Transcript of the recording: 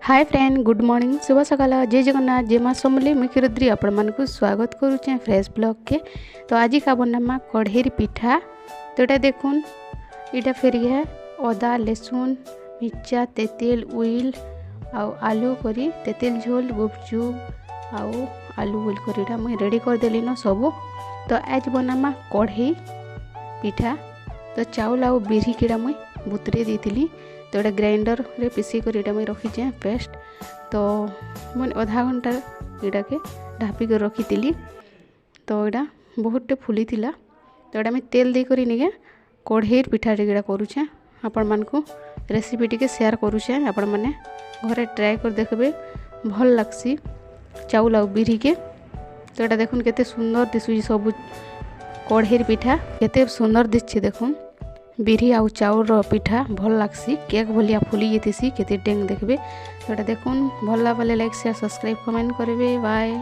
Hi friend, good morning, शुभ सकाल। जय जगन्नाथ, जय माँ समली। मुई क्षीरोद्री आपण मानकु स्वागत करुचे फ्रेश ब्लॉग के। तो आज का बनमा कढ़ेर पिठा। तो ये देखुन, इटा फेरी है अदा लहसुन मिर्चा तेतेल उइल आलू करी तेतेल झोल गुपचुप आलू उइल कर मुई रेडी कर देली न सब। तो आज बनमा कढ़े पिठा। तो चाउल आउ बिरी कीड़ा मुई बुतरे देती। तो ये ग्राइंडर रे पिसी कर मुई रखीचे पेस्ट। तो मुझे आधा घंटा यहाँ के ढापी कर रखी थी। तो यहाँ बहुत फुली थिला। तो यहाँ तेल देकर निके कढ़ेर पिठा टीका करुचे। आपण मानकु रेसिपी टी शेयर करुचे। आपण मैंने घरे ट्राए कर देखबे, भल लगसी चाउल आउ बिरी के। तो यहाँ देखुन केते सुंदर दिशुची सब कढ़ेर पिठा, केते सुंदर दिसछि देखुन। बिरी आउ चाउर पिठा भल लागसी, केक भलिया फुली जेतीसी केते डेंग देखबे। तो देखुन भल लागले लाइक शेयर सब्सक्राइब कमेंट करेंगे। बाय।